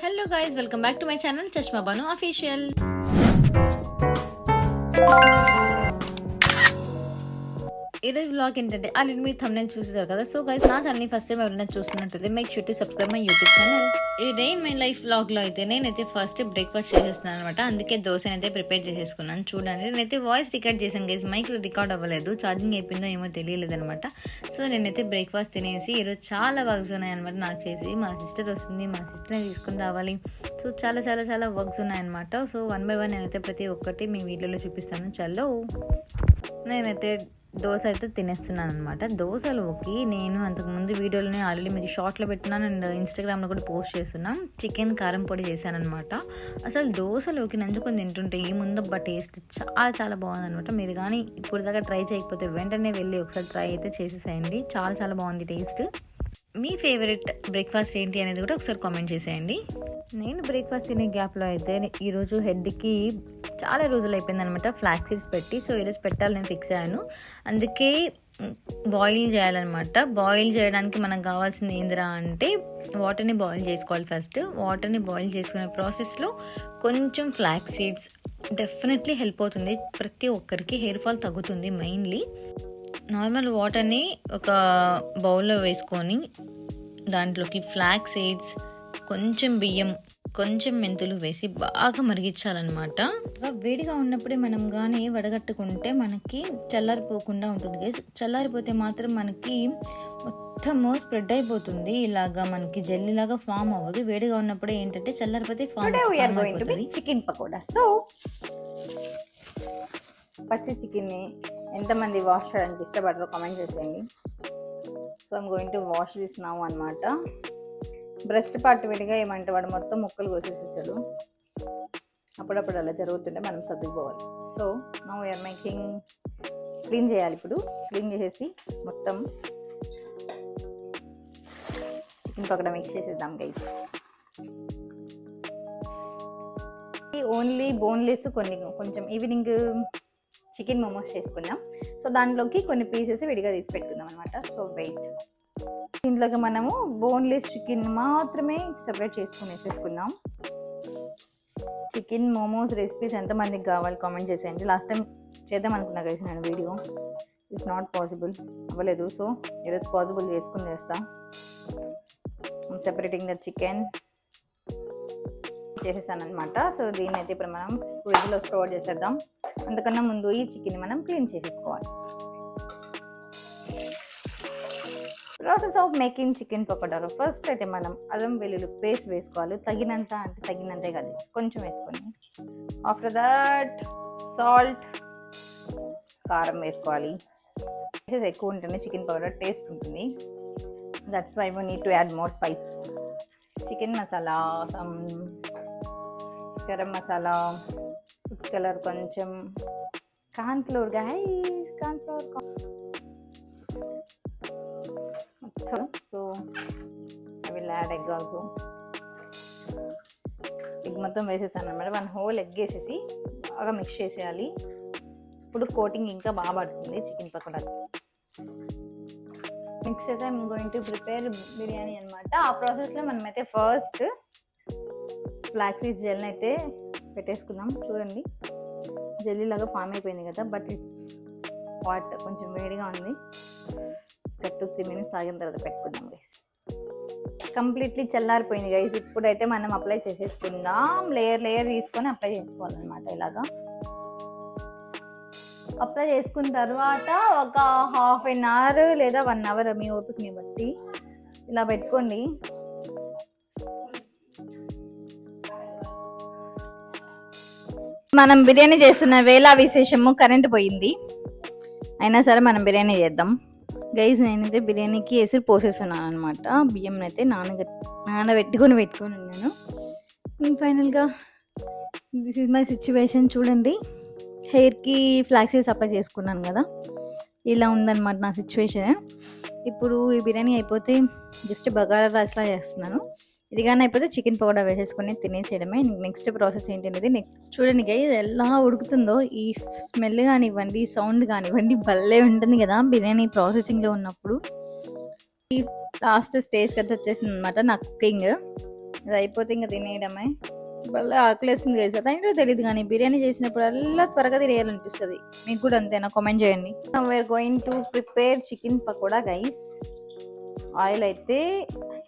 Hello guys, welcome back to my channel Chashma Banu Official. ఈరోజు vlog ఏంటంటే already మీరు thumbnail చూసేసారు కదా. So guys, నా ఛానల్ని ఫస్ట్ టైం ఎవరైనా చూస్తున్నట్టయితే make sure to subscribe my YouTube channel. ఈ డే ఇన్ మై లైఫ్ వ్లాగ్లో అయితే నేనైతే ఫస్ట్ బ్రేక్ఫాస్ట్ చేసేస్తున్నాను అనమాట. అందుకే దోశని అయితే ప్రిపేర్ చేసేసుకున్నాను. చూడండి, నేనైతే వాయిస్ రికార్డ్ చేశాను గైస్, మైక్లో రికార్డ్ అవ్వలేదు, ఛార్జింగ్ అయిపోయిందో ఏమో తెలియలేదు అనమాట. సో నేనైతే బ్రేక్ఫాస్ట్ తినేసి ఈరోజు చాలా వర్క్స్ ఉన్నాయన్నమాట నాకు చేసి. మా సిస్టర్ వస్తుంది, మా సిస్టర్ని తీసుకుని రావాలి. సో చాలా చాలా చాలా వర్క్స్ ఉన్నాయన్నమాట. సో 1 by 1 నేనైతే ప్రతి ఒక్కటి మీ వీడియోలో చూపిస్తాను. చలో, నేనైతే దోశ అయితే తినేస్తున్నాను అనమాట. దోశలోకి నేను అంతకుముందు వీడియోలోనే ఆల్రెడీ మీకు షార్ట్లో పెట్టినాను అండ్ ఇన్స్టాగ్రామ్లో కూడా పోస్ట్ చేస్తున్నాం. చికెన్ కారం పొడి చేశాను అనమాట. అసలు దోశలోకి నంచుకొని తింటుంటే ఈ ముందబ్బా టేస్ట్ చాలా చాలా బాగుంది అనమాట. మీరు కానీ ఇప్పుడు దాకా ట్రై చేయకపోతే వెంటనే వెళ్ళి ఒకసారి ట్రై అయితే చేసేసేయండి. చాలా చాలా బాగుంది టేస్ట్. మీ ఫేవరెట్ బ్రేక్ఫాస్ట్ ఏంటి అనేది కూడా ఒకసారి కామెంట్ చేసేయండి. నేను బ్రేక్ఫాస్ట్ తినే గ్యాప్లో అయితే ఈరోజు హెడ్కి చాలా రోజులు అయిపోయింది అనమాట ఫ్లాక్ సీడ్స్ పెట్టి. సో ఈరోజు పెట్టాలని ఫిక్స్ అయ్యాను. అందుకే బాయిల్ చేయాలన్నమాట. బాయిల్ చేయడానికి మనకు కావాల్సింది ఏందిరా అంటే వాటర్ని బాయిల్ చేసుకోవాలి. ఫస్ట్ వాటర్ని బాయిల్ చేసుకునే ప్రాసెస్లో కొంచెం ఫ్లాక్ సీడ్స్ డెఫినెట్లీ హెల్ప్ అవుతుంది. ప్రతి ఒక్కరికి హెయిర్ ఫాల్ తగ్గుతుంది. మెయిన్లీ నార్మల్ వాటర్ని ఒక బౌల్లో వేసుకొని దాంట్లోకి ఫ్లాక్ సీడ్స్, కొంచెం బియ్యం, కొంచెం మెంతులు వేసి బాగా మరిగించాలన్నమాట. వేడిగా ఉన్నప్పుడే మనం కానీ వడగట్టుకుంటే మనకి చల్లారిపోకుండా ఉంటుంది గైస్. చల్లారిపోతే మాత్రం మనకి మొత్తము స్ప్రెడ్ అయిపోతుంది, ఇలాగా మనకి జెల్లీ లాగా ఫామ్ అవ్వదు. వేడిగా ఉన్నప్పుడే ఏంటంటే చల్లారిపోతే ఫామ్ అయిపోతుంది. చికెన్ పకోడా. సో పచ్చి చికెన్ని ఎంతమంది వాష్ చేయడానికి ఇష్టపడరో కామెంట్ చేసేయండి. So I'm going to wash this now అనమాట. బ్రెస్ట్ పార్ట్ విడిగా ఏమంటే వాడు మొత్తం ముక్కలు కోసేసేసాడు. అప్పుడప్పుడు అలా జరుగుతుంటే మనం సర్దుకుపోవాలి. So now we are making, clean చేయాలి. ఇప్పుడు క్లీన్ చేసేసి మొత్తం చికెన్ పకోడా మిక్స్ చేసేద్దాం గైస్. ఓన్లీ బోన్లెస్ కొంచెం ఈవినింగ్ చికెన్ మోమోస్ చేసుకుందాం. సో దాంట్లోకి కొన్ని పీసెస్ విడిగా తీసి పెట్టుకుందాం అనమాట. సో వెయిట్, దీంట్లోకి మనము బోన్లెస్ చికెన్ మాత్రమే సెపరేట్ వేసేసుకుందాం. చికెన్ మోమోస్ రెసిపీస్ ఎంతమందికి కావాలి కామెంట్ చేసేయండి. లాస్ట్ టైం చేద్దాం అనుకున్నా గైస్ నేను వీడియో, ఇట్స్ నాట్ పాసిబుల్, అవ్వలేదు. సో ఈరోజు పాసిబుల్ చేసుకుని చేస్తాం. సెపరేటింగ్ ద చికెన్ చేసేసాను అనమాట. సో దీన్ని అయితే ఇప్పుడు మనం ఫ్రిడ్జ్లో స్టోర్ చేసేద్దాం. అందుకన్నా ముందు ఈ చికెన్ మనం క్లీన్ చేసేసుకోవాలి. ప్రాసెస్ ఆఫ్ మేకింగ్ చికెన్ పకోడాలో ఫస్ట్ అయితే మనం అల్లం వెల్లుల్లి పేస్ట్ వేసుకోవాలి. తగినంత అంటే తగినంతే కాదు, కొంచెం వేసుకొని ఆఫ్టర్ దాట్ సాల్ట్, కారం వేసుకోవాలి. స్పైసెస్ ఎక్కువ ఉంటేనే చికెన్ పకోడా టేస్ట్ ఉంటుంది. That's why we need to add more spice. Chicken masala, some garam masala, food colour, కొంచెం corn flour guys, corn flour మొత్తం. So I will add egg also. Egg మొత్తం వేసేసాను అనమాట. 1 whole ఎగ్ వేసేసి బాగా మిక్స్ చేసేయాలి. ఇప్పుడు కోటింగ్ ఇంకా బాగా పడుతుంది చికెన్ పకోడా. మిక్స్ అయితే I'm going to prepare biryani అనమాట. ఆ ప్రాసెస్లో మనమైతే ఫస్ట్ ఫ్లాక్ సీడ్స్ జెల్ని అయితే పెట్టేసుకుందాం. చూడండి, జెల్లీ లాగా ఫామ్ అయిపోయింది కదా, బట్ ఇట్స్ హాట్, కొంచెం వేడిగా ఉంది. 2-3 minutes ఆగిన తర్వాత పెట్టుకుందాం గైస్. కంప్లీట్లీ చల్లారిపోయింది గైస్. ఇప్పుడైతే మనం అప్లై చేసేసుకుందాం. లేయర్ తీసుకొని అప్లై చేసుకోవాలన్నమాట. ఇలాగా అప్లై చేసుకున్న తర్వాత ఒక 1/2 hour లేదా 1 hour మీ ఓపికని బట్టి ఇలా పెట్టుకోండి. మనం బిర్యానీ చేస్తున్న వేళ విశేషము కరెంట్ పోయింది, అయినా సరే మనం బిర్యానీ చేద్దాం గైజ్. నేనైతే బిర్యానీకి ఎసురు పోసేస్తున్నాను అనమాట. బియ్యం అయితే నానబెట్టుకొని ఉన్నాను. నేను ఫైనల్గా దిస్ ఈజ్ మై సిచ్యువేషన్. చూడండి, హెయిర్కి ఫ్లాక్ సీడ్స్ అప్లై చేసుకున్నాను కదా, ఇలా ఉందన్నమాట నా సిచ్యువేషన్. ఇప్పుడు ఈ బిర్యానీ అయిపోతే జస్ట్ బగారా రైస్లా చేస్తున్నాను. ఇది కానీ అయిపోతే చికెన్ పకోడా వేసేసుకొని తినేసేయడమే. నెక్స్ట్ ప్రాసెస్ ఏంటి అనేది చూడండి గైస్, ఎలా ఉడుకుతుందో. ఈ స్మెల్ కానివ్వండి, సౌండ్ కానివ్వండి, భలే ఉంటుంది కదా బిర్యానీ ప్రాసెసింగ్లో ఉన్నప్పుడు. ఈ లాస్ట్ స్టేజ్కి అయితే వచ్చేసింది అనమాట నా కుకింగ్. ఇది అయిపోతే ఇంకా తినేయడమే. మళ్ళీ ఆకలేస్తుంది గైస్. అదేంటో తెలియదు కానీ బిర్యానీ చేసినప్పుడల్లా త్వరగా తినేయాలనిపిస్తుంది. మీకు కూడా అంతేనా? కామెంట్ చేయండి. We're going to prepare chicken pakora guys. Oil అయితే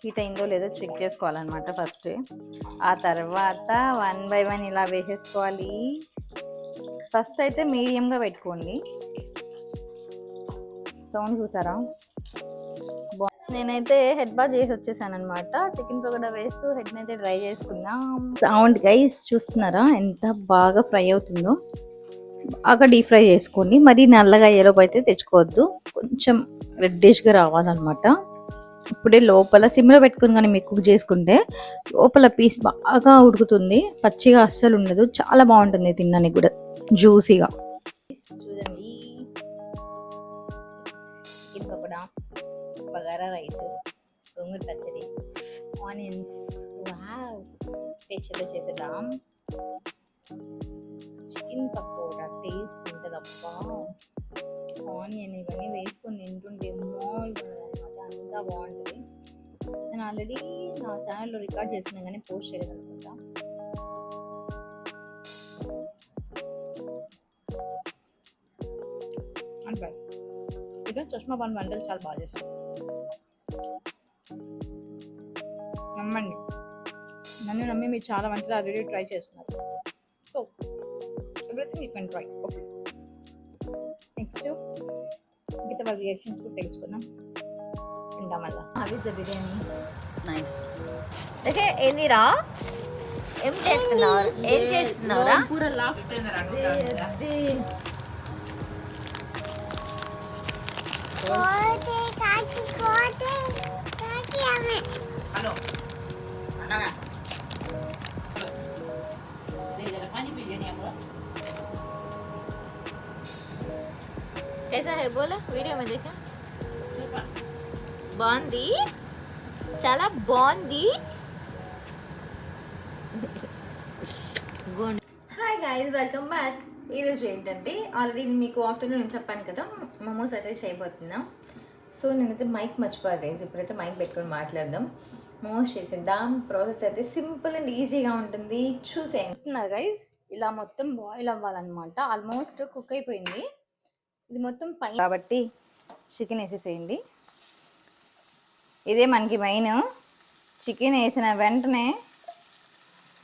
హీట్ అయిందో లేదో చెక్ చేసుకోవాలన్నమాట ఫస్ట్. ఆ తర్వాత 1 by 1 ఇలా వేసేసుకోవాలి. ఫస్ట్ అయితే మీడియంగా పెట్టుకోండి. సౌండ్ చూసారా? నేనైతే హెడ్ బాత్ చేసి వచ్చేసాను అనమాట. చికెన్ పకోడా వేస్తూ హెడ్ని అయితే డ్రై చేసుకుందాం. సౌండ్ గైస్ చూస్తున్నారా ఎంత బాగా ఫ్రై అవుతుందో? బాగా డీప్ ఫ్రై చేసుకోండి. మరి నల్లగా అయ్యేలోపు అయితే తెచ్చుకోవద్దు. కొంచెం రెడ్డిష్గా రావాలన్నమాట. ఇప్పుడే లోపల సిమ్లో పెట్టుకుని కానీ మీకు కుక్ చేసుకుంటే లోపల పీస్ బాగా ఉడుకుతుంది. పచ్చిగా అస్సలు ఉండదు. చాలా బాగుంటుంది తినడానికి కూడా, జ్యూసీగా. చూడండి, చికెన్ పకోడా, బగారా రైస్, గోంగూర పచ్చడి, ఆనియన్స్. వావ్, టేస్ట్ చేసేద్దాం. చికెన్ పకోడా టేస్ట్ ఉంటుందబ్బా. ఆనియన్ ఇవన్నీ వేసుకొని తింటుంటే అంతా బాగుంటుంది. నేను ఆల్రెడీ నా ఛానల్లో రికార్డ్ చేసినా కానీ పోస్ట్ చేయలేదు అనుకుంటా. అంటే ఇప్పుడు చష్మా పాన్ వంటలు చాలా బాగా చేస్తాను. నమ్మండి, నన్ను నమ్మి మీరు చాలా వంటలు ఆల్రెడీ ట్రై చేస్తున్నారు. So everything you can try. Okay, next మిగతా వాళ్ళ రియాక్షన్స్ కూడా తెలుసుకుందాం. ఇంకా మళ్ళీ how is the biryani? Nice. Okay, ఏందిరా? ఏం చేస్తున్నారు? ఏం చేస్తున్నావురా? పూరా లాఫ్ట్ హలో అన్నగా कैसा है बोला? वीडियो में देखा, బాగుంది, చాలా బాగుంది. Hi guys, welcome back. ఈరోజు ఏంటంటే ఆల్రెడీ మీకు ఆఫ్టర్నూన్ నేను చెప్పాను కదా, మోమోస్ అయితే చేయబోతున్నాం. సో నేనైతే మైక్ మర్చిపోయా గైస్. ఇప్పుడైతే మైక్ పెట్టుకొని మాట్లాడదాం. మోమోస్ చేసేద్దాం. ప్రాసెస్ అయితే సింపుల్ అండ్ ఈజీగా ఉంటుంది. చూసేస్తున్నారు గైస్, ఇలా మొత్తం బాయిల్ అవ్వాలన్నమాట. ఆల్మోస్ట్ కుక్ అయిపోయింది. ఇది మొత్తం పైన కాబట్టి చికెన్ వేసేసేయండి. ఇదే మనకి మెయిన్. చికెన్ వేసిన వెంటనే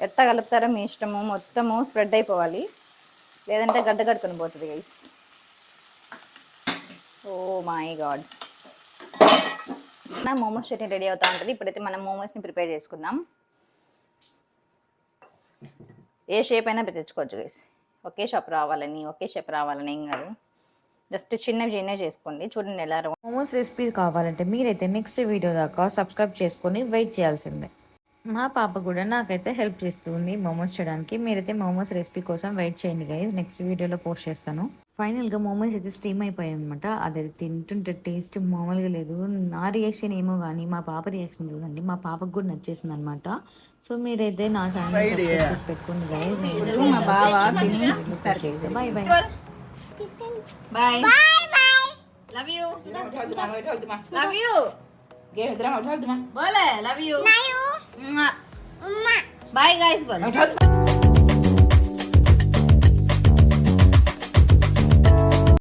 ఎట్ట కలుపుతారో మీ ఇష్టము. మొత్తము స్ప్రెడ్ అయిపోవాలి, లేదంటే గడ్డ కట్టుకొని పోతుంది గైస్. ఓ మై గాడ్, నా మోమోస్ చట్నీ రెడీ అవుతూ ఉంటుంది. ఇప్పుడైతే మనం మోమోస్ని ప్రిపేర్ చేసుకుందాం. ఏ షేప్ అయినా తెచ్చుకోవచ్చు గైస్. ఒకే షేప్ రావాలని ఏం కాదు. జస్ట్ చిన్నవి చేసుకోండి. చూడండి ఎలా. మోమోస్ రెసిపీ కావాలంటే మీరైతే నెక్స్ట్ వీడియో దాకా సబ్స్క్రైబ్ చేసుకొని వెయిట్ చేయాల్సిందే. మా పాప కూడా నాకైతే హెల్ప్ చేస్తుంది మోమోస్ చేయడానికి. మీరైతే మోమోస్ రెసిపీ కోసం వెయిట్ చేయండి గైస్. నెక్స్ట్ వీడియోలో పోస్ట్ చేస్తాను. ఫైనల్గా మోమోస్ అయితే స్టీమ్ అయిపోయాయి అనమాట. అది తింటుంటే టేస్ట్ మామూలుగా లేదు. నా రియాక్షన్ ఏమో కానీ మా పాప రియాక్షన్ చూడండి. మా పాపకు కూడా నచ్చేసింది అనమాట. సో మీరైతే నా ఛానల్ సబ్స్క్రైబ్ చేసి పెట్టుకోండి guys. Bye bye. Bye. Love you. Love you. Bole, love you. Bye guys, bole.